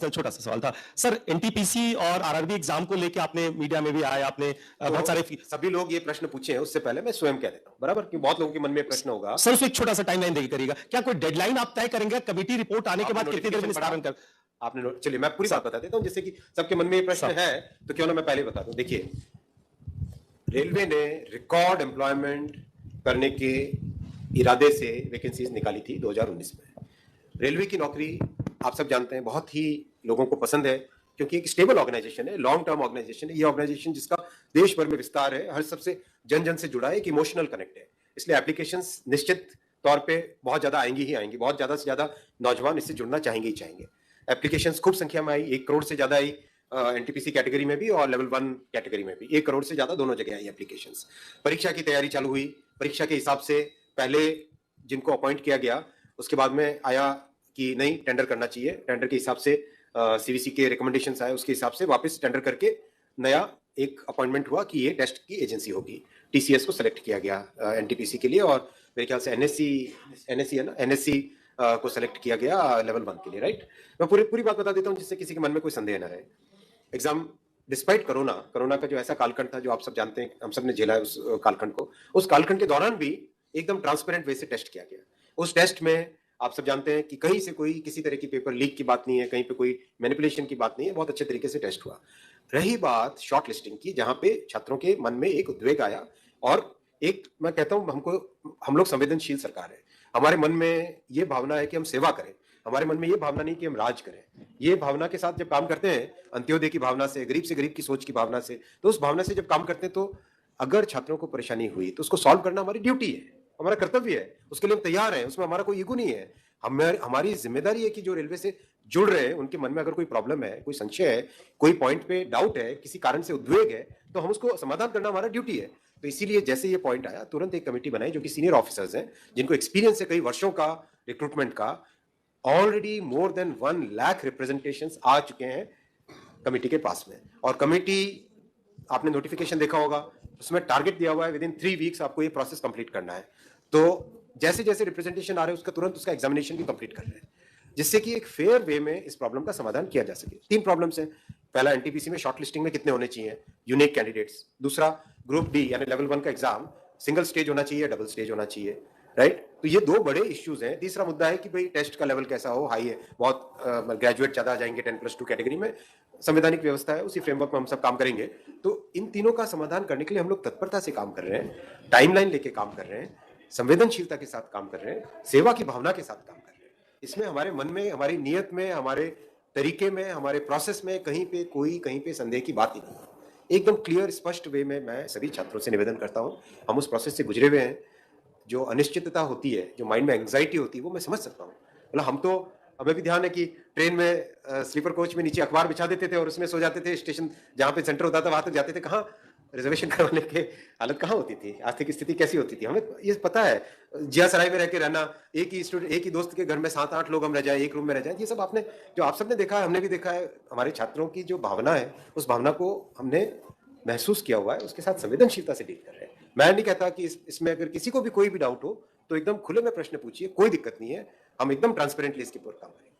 Personal छोटा सा सवाल था सर, एनटीपीसी और आरआरबी एग्जाम को लेके आपने मीडिया में भी आए, आपने बहुत सारे सभी लोग ये प्रश्न पूछे हैं, उससे पहले मैं स्वयं कह देता हूं, बराबर, कि बहुत लोगों के मन में प्रश्न होगा। सर उसको एक छोटा सा टाइमलाइन देकर करिएगा, क्या कोई डेडलाइन आप तय करेंगे कमेटी रिपोर्ट आने के बाद कितनी देर में निस्तारण कर? आपने चलिए मैं पूरी बात बता देता हूं, जिससे कि सबके मन में ये प्रश्न है, तो क्यों ना मैं पहले बता दूं। देखिए, रेलवे ने रिकॉर्ड एम्प्लॉयमेंट करने के इरादे से वैकेंसीज निकाली थी 2019 में। रेलवे की नौकरी आप सब जानते हैं बहुत ही लोगों को पसंद है, क्योंकि एक स्टेबल ऑर्गेनाइजेशन है, लॉन्ग टर्म ऑर्गेनाइजेशन है। ये ऑर्गेनाइजेशन जिसका देश भर में विस्तार है, हर सबसे जन जन से जुड़ा है, एक इमोशनल कनेक्ट है। इसलिए एप्लीकेशंस निश्चित तौर पे बहुत ज्यादा आएंगी ही आएंगी, बहुत ज्यादा से ज्यादा नौजवान इससे जुड़ना चाहेंगे ही चाहेंगे। एप्लीकेशंस खूब संख्या में आई, 1 करोड़ से ज्यादा आई एनटीपीसी कैटेगरी में भी और लेवल 1 कैटेगरी में भी 1 करोड़ से ज्यादा दोनों जगह आई एप्लीकेशंस। परीक्षा की तैयारी चालू हुई। परीक्षा के हिसाब से पहले जिनको अपॉइंट किया गया, उसके बाद में आया कि नहीं, टेंडर करना चाहिए। टेंडर के हिसाब से सीवीसी के रिकमेंडेशंस आए, उसके हिसाब से वापस टेंडर करके नया एक अपॉइंटमेंट हुआ कि ये टेस्ट की एजेंसी होगी। टीसीएस को सेलेक्ट किया गया एनटीपीसी के लिए, और मेरे ख्याल से एनएससी है ना, एनएससी को सेलेक्ट किया गया लेवल 1 के लिए, राइट। मैं पूरी बात बता देता हूँ जिससे किसी के मन में कोई संदेह न रहे। एग्जाम डिस्पाइट कोरोना का जो ऐसा कालखंड था, जो आप सब जानते हैं, हम सब ने झेला है उस कालखंड को, उस कालखंड के दौरान भी एकदम ट्रांसपेरेंट वे से टेस्ट किया गया। उस टेस्ट में आप सब जानते हैं कि कहीं से कोई किसी तरह की पेपर लीक की बात नहीं है, कहीं पे कोई मैनिपुलेशन की बात नहीं है, बहुत अच्छे तरीके से टेस्ट हुआ। रही बात शॉर्ट लिस्टिंग की, जहां पे छात्रों के मन में एक उद्वेग आया, और एक मैं कहता हूं, हम लोग संवेदनशील सरकार है, हमारे मन में ये भावना है कि हम सेवा करें, हमारे मन में ये भावना नहीं कि हम राज करें। ये भावना के साथ जब काम करते हैं, अंत्योदय की भावना से गरीब की सोच की भावना से, तो उस भावना से जब काम करते हैं, तो अगर छात्रों को परेशानी हुई तो उसको सॉल्व करना हमारी ड्यूटी है, हमारा कर्तव्य है, उसके लिए हम तैयार हैं, उसमें हमारा कोई ईगो नहीं है। हमारी जिम्मेदारी है कि जो रेलवे से जुड़ रहे हैं उनके मन में अगर कोई प्रॉब्लम है, कोई संशय है, कोई पॉइंट पे डाउट है, किसी कारण से उद्वेग है, तो हम उसको समाधान करना हमारा ड्यूटी है। तो इसीलिए जैसे ये पॉइंट आया, तुरंत एक कमेटी बनाई जो कि सीनियर ऑफिसर्स हैं, जिनको एक्सपीरियंस है कई वर्षों का रिक्रूटमेंट का। Already more than 1 lakh representations आ चुके हैं कमेटी के पास में, और कमेटी, आपने नोटिफिकेशन देखा होगा, उसमें टारगेट दिया हुआ है विद इन 3 वीक्स आपको ये प्रोसेस कंप्लीट करना है। तो जैसे जैसे रिप्रेजेंटेशन आ रहे हैं, उसका तुरंत उसका एग्जामिनेशन भी कंप्लीट कर रहे हैं, जिससे कि एक फेयर वे में इस प्रॉब्लम का समाधान किया जा सके। 3 प्रॉब्लम्स हैं। पहला, एनटीपीसी में शॉर्ट लिस्टिंग में कितने होने चाहिए यूनिक कैंडिडेट्स। दूसरा, ग्रुप डी यानी लेवल 1 का एग्जाम सिंगल स्टेज होना चाहिए, डबल स्टेज होना चाहिए, राइट। तो ये 2 बड़े इश्यूज हैं। तीसरा मुद्दा है कि भाई टेस्ट का लेवल कैसा हो, हाई है, बहुत ग्रेजुएट ज्यादा आ जाएंगे 10+2 कैटेगरी में, संवैधानिक व्यवस्था है, उसी फ्रेमवर्क में हम सब काम करेंगे। तो इन तीनों का समाधान करने के लिए हम लोग तत्परता से काम कर रहे हैं, टाइमलाइन लेके काम कर रहे हैं, संवेदनशीलता के साथ काम कर रहे हैं, सेवा की भावना के साथ काम कर रहे हैं। इसमें हमारे मन में, हमारी नीयत में, हमारे तरीके में, हमारे प्रोसेस में कहीं पे संदेह की बात ही नहीं। एकदम क्लियर स्पष्ट वे में मैं सभी छात्रों से निवेदन करता हूं, हम उस प्रोसेस से गुजरे हुए हैं। जो अनिश्चितता होती है, जो माइंड में एंग्जाइटी होती है, वो मैं समझ सकता हूँ। मतलब हम तो, हमें भी ध्यान है कि ट्रेन में स्लीपर कोच में नीचे अखबार बिछा देते थे और उसमें सो जाते थे, स्टेशन जहाँ पे सेंटर होता था वहां तक जाते थे। कहाँ रिजर्वेशन करवाने के हालत कहाँ होती थी, आर्थिक स्थिति कैसी होती थी, हमें ये पता है। जिया सराय में रह के रहना, एक ही दोस्त के घर में 7-8 लोग हम रह जाए, एक रूम में रह जाए, ये सब आपने, जो आप सबने देखा है, हमने भी देखा है। हमारे छात्रों की जो भावना है, उस भावना को हमने महसूस किया हुआ है, उसके साथ संवेदनशीलता से डील कर रहे हैं। मैं नहीं कहता कि इसमें अगर किसी को भी कोई भी डाउट हो तो एकदम खुले में प्रश्न पूछिए, कोई दिक्कत नहीं है, हम एकदम ट्रांसपेरेंटली इसके ऊपर काम करेंगे।